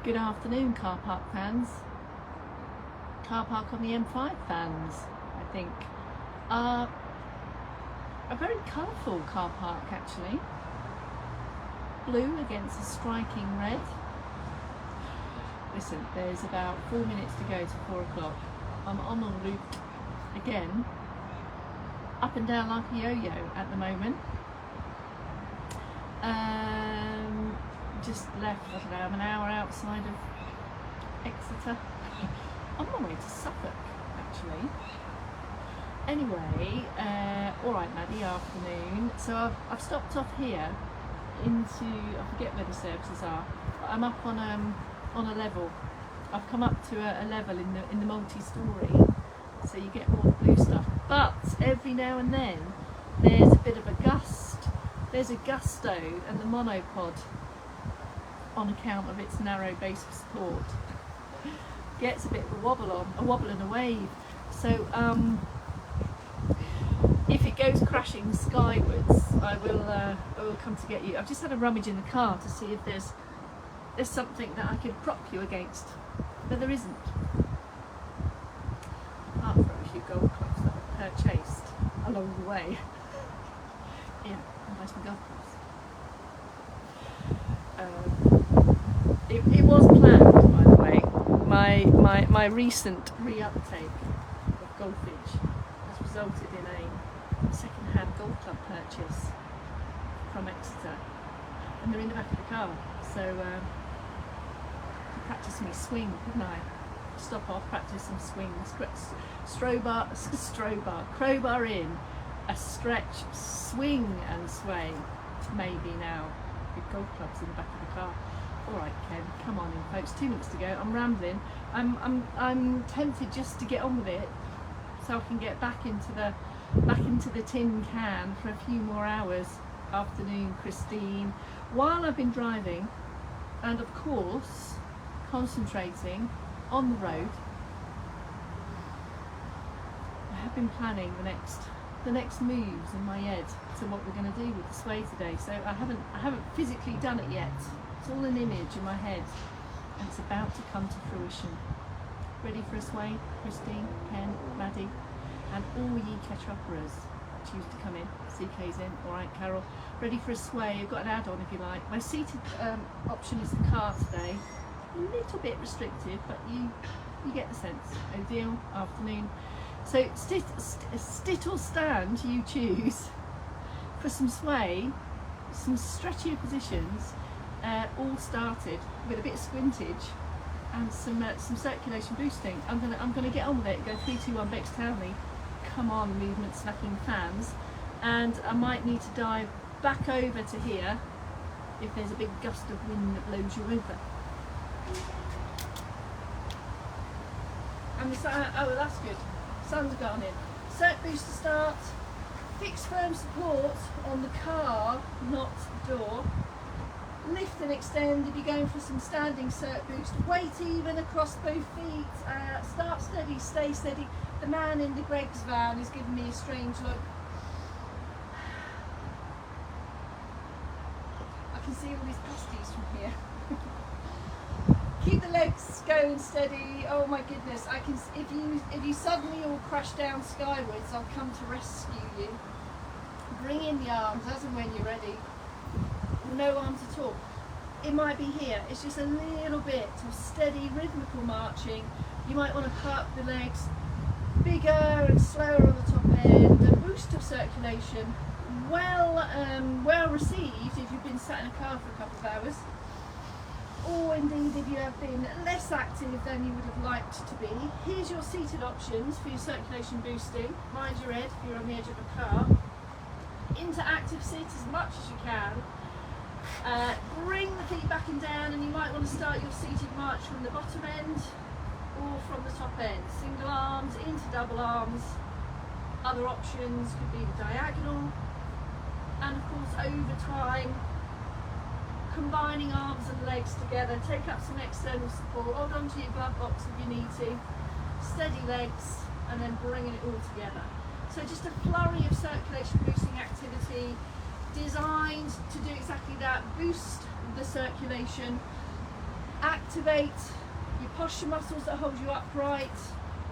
Good afternoon, car park fans. Car park on the M5 fans, I think. A very colourful car park actually. Blue against a striking red. Listen, there's about 4 minutes to go to 4 o'clock. I'm on en route again, up and down like a yo-yo at the moment. Just left, I don't know, I'm an hour outside of Exeter. I'm on my way to Suffolk actually. Anyway, alright Maddie, afternoon. So I've stopped off here into, I forget where the services are, but I'm up on a level. I've come up to a level in the multi-storey, so you get more blue stuff. But every now and then there's a bit of a gust. There's a gusto and the monopod, on account of its narrow base of support, gets a bit of a wobble and a wave. So if it goes crashing skywards, I will come to get you. I've just had a rummage in the car to see if there's something that I could prop you against, but there isn't. Apart from a few gold clubs that I've purchased along the way. Yeah, nice golf clubs. It was planned, by the way. My recent reuptake of golfage has resulted in a second-hand golf club purchase from Exeter, and they're in the back of the car. So to practice me swing, couldn't I? Stop off, practice some swings. Crowbar in, a stretch, swing and sway. Maybe now with golf clubs in the back of the car. All right, Ken, come on in, folks. 2 minutes to go. I'm rambling. I'm tempted just to get on with it, so I can get back into the tin can for a few more hours. Afternoon, Christine. While I've been driving, and of course concentrating on the road, I have been planning the next moves in my head to what we're going to do with the sway today. So I haven't physically done it yet. It's all an image in my head, and it's about to come to fruition. Ready for a sway, Christine, Ken, Maddie, and all ye Ketchuperas choose to come in. CK's in. All right, Carol. Ready for a sway. I've got an add-on if you like. My seated option is the car today. A little bit restrictive, but you get the sense. Odile, afternoon. So sit or stand, you choose, for some sway, some stretchier positions, all started with a bit of squintage and some circulation boosting. I'm gonna get on with it. Go 3, 2, 1, Bex Townley. Come on, movement snacking fans, and I might need to dive back over to here if there's a big gust of wind that blows you over. And oh, that's good. Sun's gone in. Circ booster start. Fix firm support on the car, not the door. Lift and extend if you're going for some standing circ boost. Weight even across both feet. Start steady, stay steady. The man in the Greggs van is giving me a strange look. I can see all these pasties from here. Keep the legs going steady. Oh my goodness! I can. If you suddenly all crash down skywards, I'll come to rescue you. Bring in the arms as and when you're ready. No arms at all. It might be here. It's just a little bit of steady rhythmical marching. You might want to park the legs bigger and slower on the top end. A boost of circulation. Well received if you've been sat in a car for a couple of hours. Or indeed if you have been less active than you would have liked to be. Here's your seated options for your circulation boosting. Mind your head if you're on the edge of a car. Into active sit as much as you can. Bring the feet back and down, and you might want to start your seated march from the bottom end or from the top end. Single arms into double arms. Other options could be the diagonal, and of course over time combining arms and legs together. Take up some external support. Hold on to your glove box if you need to. Steady legs, and then bringing it all together. So just a flurry of circulation boosting activity designed to do exactly that, boost the circulation Activate your posture muscles that hold you upright.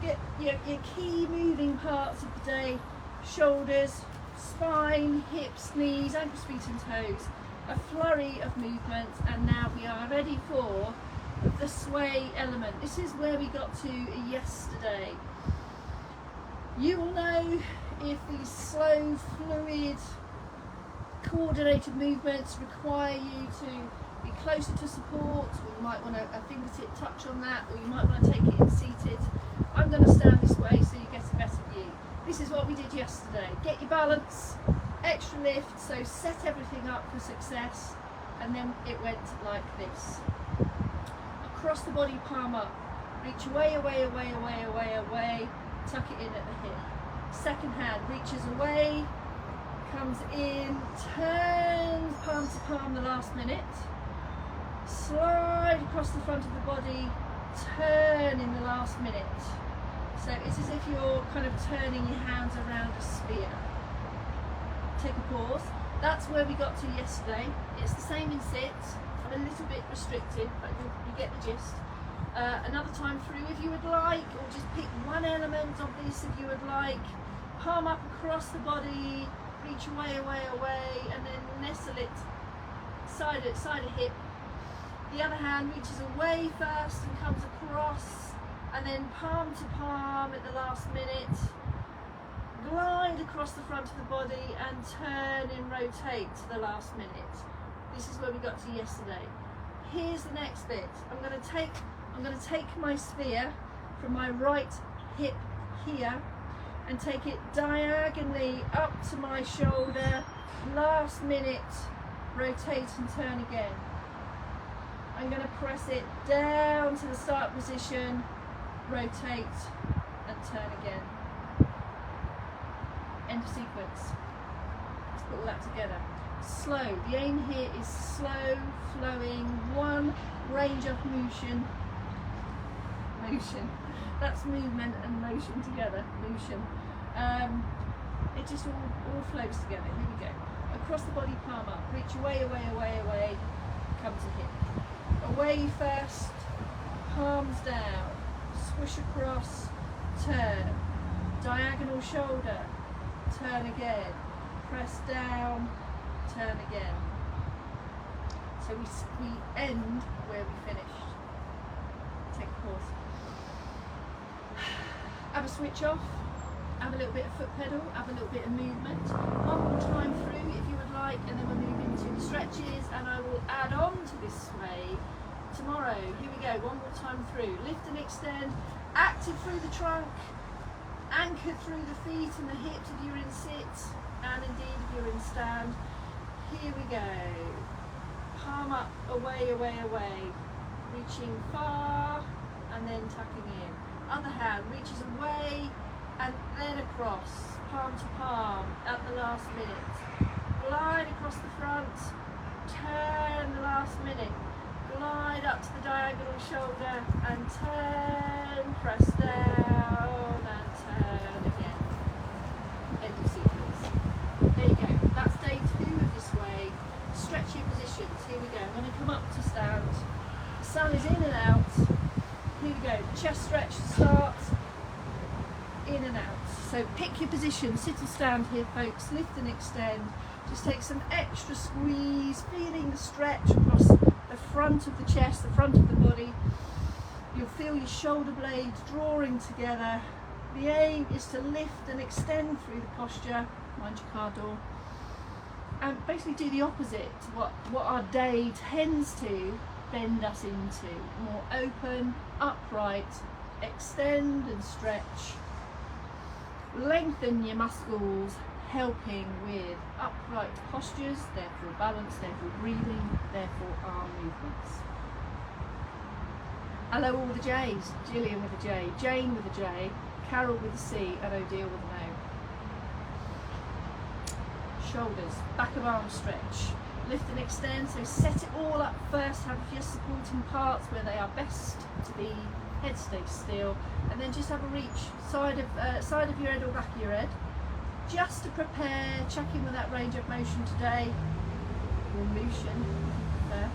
Get your key moving parts of the day: shoulders, spine, hips, knees, ankles, feet and toes. A flurry of movement, and now we are ready for the sway element. This is where we got to yesterday. You will know if these slow, fluid, coordinated movements require you to be closer to support, or you might want a fingertip touch on that, or you might want to take it in seated. I'm going to stand this way so you get a better view. This is what we did yesterday. Get your balance, extra lift, so set everything up for success, and then it went like this. Across the body, palm up, reach away, away, away, away, away, away, tuck it in at the hip. Second hand reaches away, comes in, turns palm to palm the last minute, slide across the front of the body, turn in the last minute. So it's as if you're kind of turning your hands around a sphere. Take a pause. That's where we got to yesterday. It's the same in sit. I'm a little bit restricted, but you get the gist. Another time through if you would like, or just pick one element of this if you would like. Palm up across the body, reach away, away, away, and then nestle it side of hip. The other hand reaches away first and comes across, and then palm to palm at the last minute. Glide across the front of the body and turn and rotate to the last minute. This is where we got to yesterday. Here's the next bit. I'm going to take my sphere from my right hip here and take it diagonally up to my shoulder. Last minute, rotate and turn again. I'm going to press it down to the start position, rotate and turn again. End of sequence. Let's put all that together. Slow. The aim here is slow, flowing, one range of motion. That's movement and motion together. Motion. It just all flows together. Here we go. Across the body, palm up. Reach away, away, away, away. Come to hip. Away first. Palms down. Swish across. Turn. Diagonal shoulder. Turn again. Press down. Turn again. So we end where we finished. Take a pause. Have a switch off. Have a little bit of foot pedal. Have a little bit of movement. One more time through if you would like, and then we'll move into the stretches, and I will add on to this sway tomorrow. Here we go. One more time through. Lift and extend. Active through the trunk. Anchored through the feet and the hips if you're in sit, and indeed if you're in stand. Here we go. Palm up, away, away, away. Reaching far and then tucking in. Other hand reaches away and then across, palm to palm at the last minute. Glide across the front, turn the last minute. Glide up to the diagonal shoulder and turn, press down and turn again. End of sequence. There you go. That's day 2 of this way. Stretch your positions. Here we go. I'm going to come up to stand. The sun is in and out. Here we go. Chest stretch to start. In and out. So pick your position. Sit or stand here, folks. Lift and extend. Just take some extra squeeze, feeling the stretch across the front of the chest, the front of the body. You'll feel your shoulder blades drawing together. The aim is to lift and extend through the posture. Mind your car door. And basically do the opposite to what our day tends to bend us into. More open, upright, extend and stretch. Lengthen your muscles, helping with upright postures, therefore balance, therefore breathing, therefore arm movements. Hello all the J's. Gillian with a J, Jane with a J, Carol with a C, and Odile with an O. Shoulders, back of arm stretch. Lift and extend, so set it all up first, have your supporting parts where they are best to be. Head stay still, and then just have a reach, side of your head or back of your head. Just to prepare, check in with that range of motion today, or motion, if you prefer.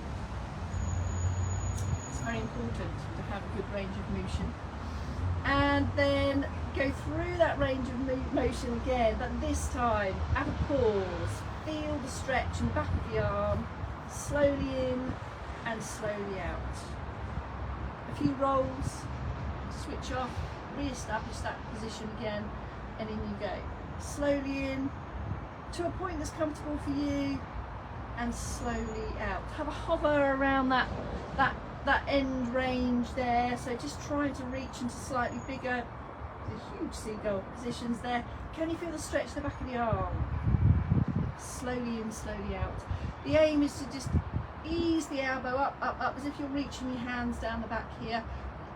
It's very important to have a good range of motion. And then go through that range of motion again, but this time at a pause. Feel the stretch in the back of the arm, slowly in and slowly out. A few rolls, switch off, re-establish that position again, and in you go. Slowly in to a point that's comfortable for you, and slowly out. Have a hover around that end range there, so just trying to reach into slightly bigger, huge seagull positions there. Can you feel the stretch in the back of the arm? Slowly in, slowly out. The aim is to just ease the elbow up, as if you're reaching your hands down the back here.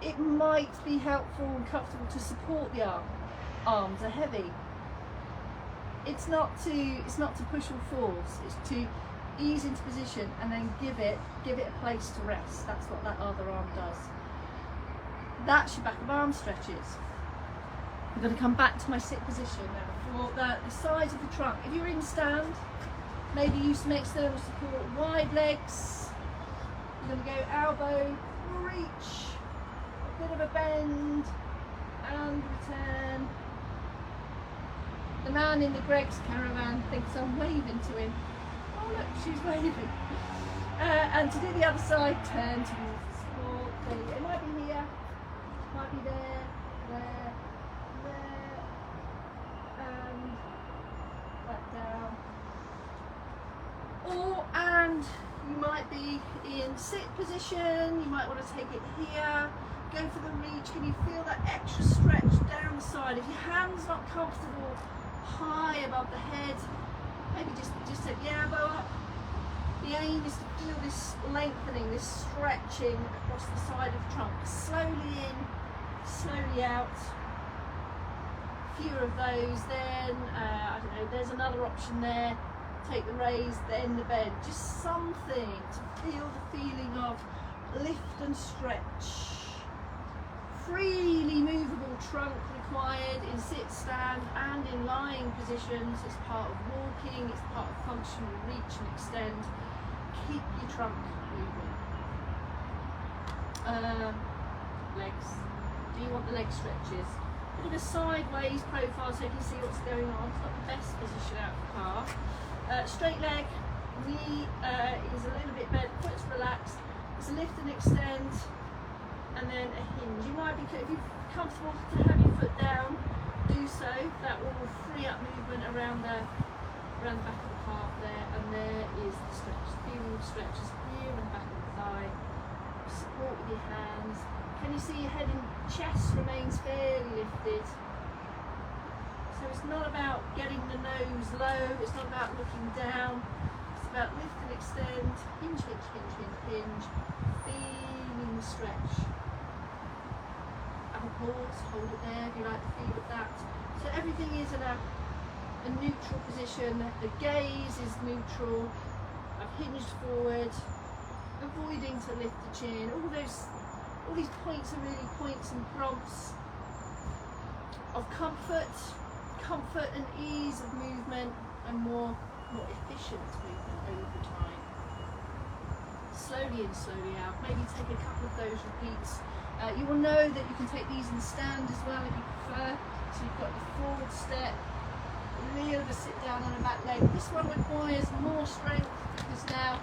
It might be helpful and comfortable to support the arm. Arms are heavy. It's not to push or force. It's to ease into position and then give it a place to rest. That's what that other arm does. That's your back of arm stretches. I'm going to come back to my sit position now for the sides of the trunk. If you're in stand, maybe use some external support, wide legs. You're going to go elbow, reach, a bit of a bend, and return. The man in the Greg's caravan thinks I'm waving to him. Oh look, she's waving. And to do the other side, turn towards the support. It might be here, might be there, and back down. And you might be in sit position, you might want to take it here, go for the reach. Can you feel that extra stretch down the side? If your hand's not comfortable high above the head, maybe just take the elbow up. The aim is to feel this lengthening, this stretching across the side of the trunk. Slowly in, slowly out. Fewer of those, then I don't know, there's another option there. Take the raise, then the bend. Just something to feel the feeling of lift and stretch. Freely movable trunk required in sit, stand and in lying positions. It's part of walking, it's part of functional reach and extend. Keep your trunk moving. Legs. Do you want the leg stretches? Bit of a sideways profile so you can see what's going on. It's not the best position out of the car. Straight leg, knee is a little bit bent, foot's relaxed. It's a lift and extend, and then a hinge. You might be, if you're comfortable to have your foot down, do so. That will free up movement around the back of the calf there, and there is the stretch. Feeling the stretches here and back of the thigh. Support with your hands. Can you see your head and chest remains fairly lifted? So it's not about getting the nose low, it's not about looking down, it's about lift and extend, hinge, hinge, hinge, hinge, hinge, feeling the stretch. Have a pause, hold it there if you like the feel of that. So everything is in a neutral position, the gaze is neutral, I've hinged forward, avoiding to lift the chin. All these points are really points and prompts of comfort and ease of movement, and more efficient movement over time. Slowly in, slowly out. Maybe take a couple of those repeats. You will know that you can take these in stand as well if you prefer. So you've got the forward step, real to sit down on a back leg. This one requires more strength because now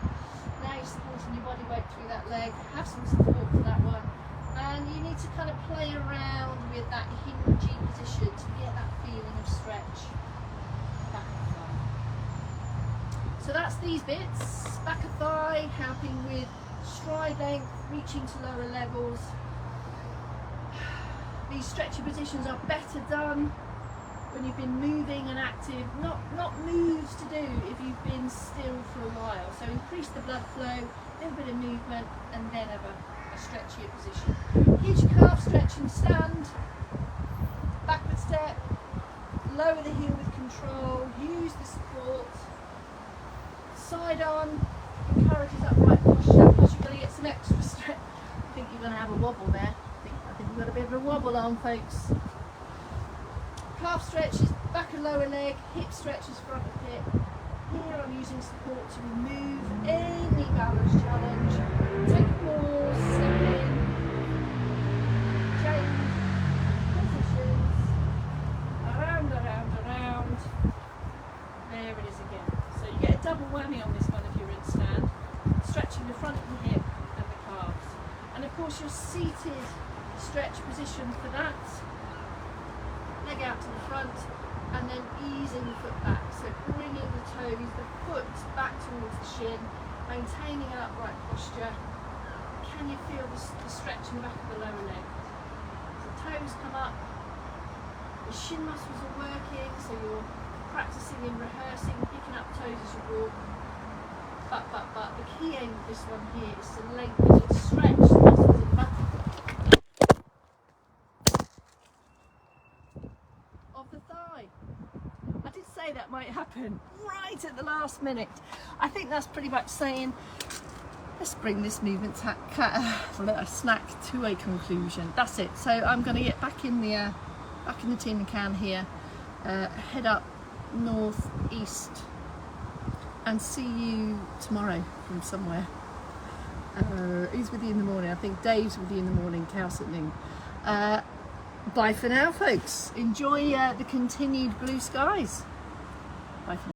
you're supporting your body weight through that leg. Have some support for that one. And you need to kind of play around with that hingy position to get that feeling of stretch. Back of thigh. So that's these bits. Back of thigh, helping with stride length, reaching to lower levels. These stretchy positions are better done when you've been moving and active, not moves to do if you've been still for a while. So increase the blood flow, a little bit of movement, and then have a stretchier position. Huge calf stretch and stand, backward step, lower the heel with control, use the support, side on, encourages upright posture, plus you're going to get some extra stretch. I think you're going to have a wobble there. I think you've got a bit of a wobble on, folks. Calf stretches, back and lower leg, hip stretches front of hip. Here I'm using support to remove any balance challenge. Take a pause, step in, course your seated stretch position for that. Leg out to the front and then easing the foot back. So bringing the toes, the foot back towards the shin, maintaining an upright posture. Can you feel the stretch in the back of the lower leg? The toes come up, the shin muscles are working, so you're practicing and rehearsing, picking up toes as you walk. But the key aim of this one here is to lengthen and stretch the muscles in the back of the thigh. I did say that might happen right at the last minute. I think that's pretty much saying, let's bring this movement snack to a conclusion. That's it. So I'm going to get back in the tin can here, head up north east, and see you tomorrow from somewhere. Who's with you in the morning? I think Dave's with you in the morning, Cows at noon. Bye for now, folks. Enjoy the continued blue skies. Bye for now.